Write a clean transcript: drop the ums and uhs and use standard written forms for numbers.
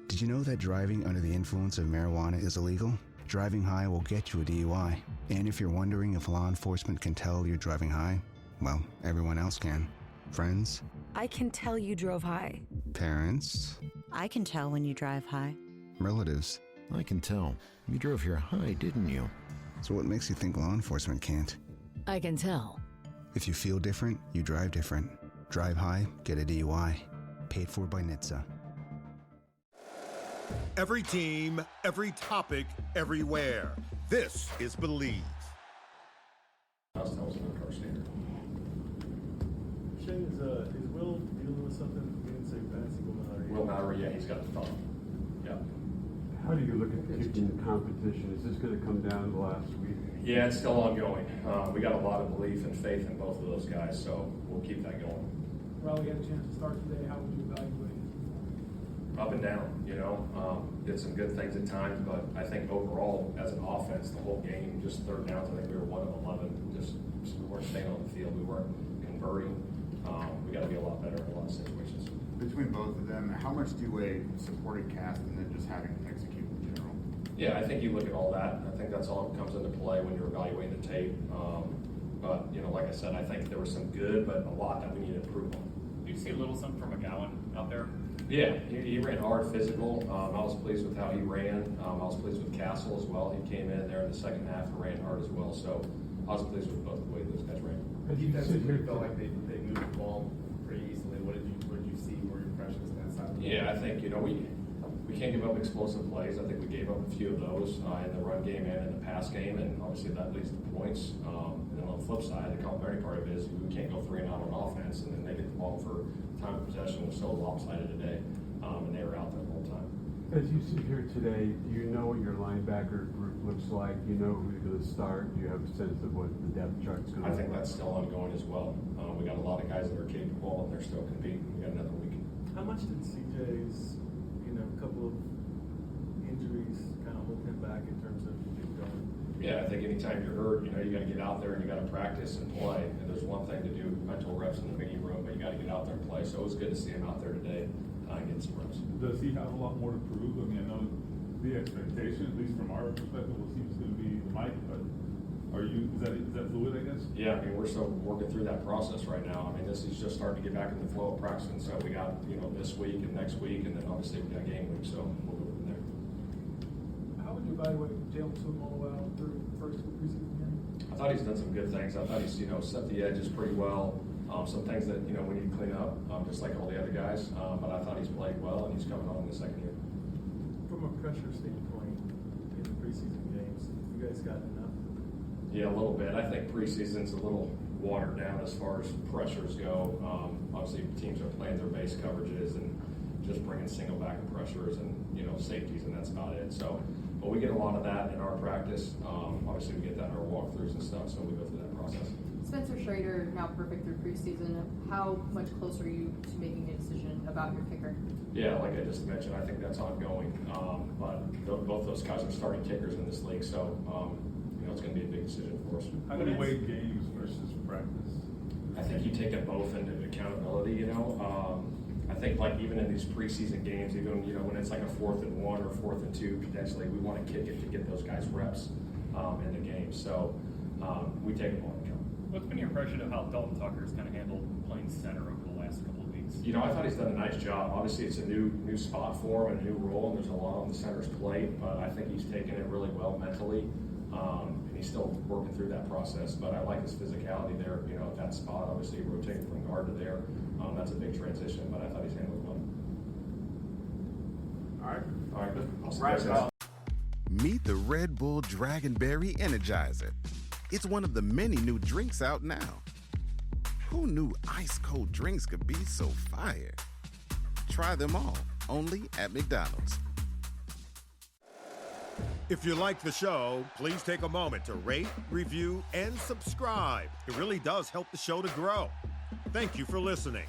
Did you know that driving under the influence of marijuana is illegal? Driving high will get you a DUI. And if you're wondering if law enforcement can tell you're driving high, well, everyone else can. Friends? I can tell you drove high. Parents? I can tell when you drive high. Relatives? I can tell. You drove here high, didn't you? So what makes you think law enforcement can't? I can tell. If you feel different, you drive different. Drive high, get a DUI. Paid for by NHTSA. Every team, every topic, everywhere. This is Believe. Shane, is Will dealing with something? He didn't say fancy Will Mallory, yeah, he's got a thumb. Yeah. How do you look at kicking competition? Is this going to come down to the last week? Yeah, it's still ongoing. We got a lot of belief and faith in both of those guys, so we'll keep that going. Well, we had a chance to start today. How would you evaluate it? Up and down, did some good things at times, but I think overall, as an offense, the whole game, just third downs, I think we were 1 of 11. Just we weren't staying on the field. We weren't converting. We got to be a lot better in a lot of situations. Between both of them, how much do a supporting cast and then just having to execute in general? Yeah, I think you look at all that. I think that's all that comes into play when you're evaluating the tape. But, like I said, I think there was some good, but a lot that we need to improve on. Do you see a little something from McGowan out there? Yeah, he ran hard, physical. I was pleased with how he ran. I was pleased with Castle as well. He came in there in the second half and ran hard as well. So I was pleased with both the way those guys ran. Defensively, felt like they moved the ball pretty easily. What did you see? What were your impressions on that side? Yeah, I think we can't give up explosive plays. I think we gave up a few of those in the run game and in the pass game, and obviously that leads to points. And then on the flip side, the complementary part of it is we can't go 3 and out on offense, and then they get the ball for time of possession was so lopsided today, and they were out there the whole time. As you sit here today, do you know what your linebacker group looks like? Do you know who's going to start? Do you have a sense of what the depth chart's going to look like? I think that's still ongoing as well. We got a lot of guys that are capable, and they're still competing. We got another week. How much did CJ's, a couple of injuries kind of hold him back in terms of getting going? Yeah, I think anytime you're hurt, you got to get out there and you got to practice and play. And there's one thing to do mental reps in the meeting room, but you got to get out there and play. So it was good to see him out there today and get some reps. Does he have a lot more to prove? I mean, I know the expectation, at least from our perspective, was he was going to be Mike, but is that fluid, I guess? Yeah, we're still working through that process right now. This is just starting to get back in the flow of practicing. So we got, this week and next week, and then obviously we got game week, so we'll go from there. How would you evaluate Jalen Sumolo through the first preseason game? I thought he's done some good things. I thought he's, set the edges pretty well. Some things that, we need to clean up, just like all the other guys. But I thought he's played well, and he's coming on in the second year. From a pressure standpoint, in the preseason games, you guys got enough? Yeah, a little bit. I think preseason's a little watered down as far as pressures go. Obviously, teams are playing their base coverages and just bringing single back pressures and, safeties, and that's about it. So, but we get a lot of that in our practice. Obviously, we get that in our walkthroughs and stuff, so we go through that process. Spencer Schrader, now perfect through preseason. How much closer are you to making a decision about your kicker? Yeah, like I just mentioned, I think that's ongoing. But both those guys are starting kickers in this league, so it's going to be a big decision for us. How do you weigh games versus practice? I think you take them both into accountability. I think like even in these preseason games, even when it's like a 4th and 1 or 4th and 2 potentially, we want to kick it to get those guys reps in the game. So we take them all into account. What's been your impression of how Dalton Tucker's kind of handled playing center over the last couple of weeks? I thought he's done a nice job. Obviously, it's a new spot for him and a new role, and there's a lot on the center's plate. But I think he's taken it really well mentally, and he's still working through that process. But I like his physicality there. At that spot, obviously rotating from guard to there. That's a big transition, but I thought he's handled it well. All right, good. I'll see you guys. Meet the Red Bull Dragonberry Energizer. It's one of the many new drinks out now. Who knew ice-cold drinks could be so fire? Try them all, only at McDonald's. If you like the show, please take a moment to rate, review, and subscribe. It really does help the show to grow. Thank you for listening.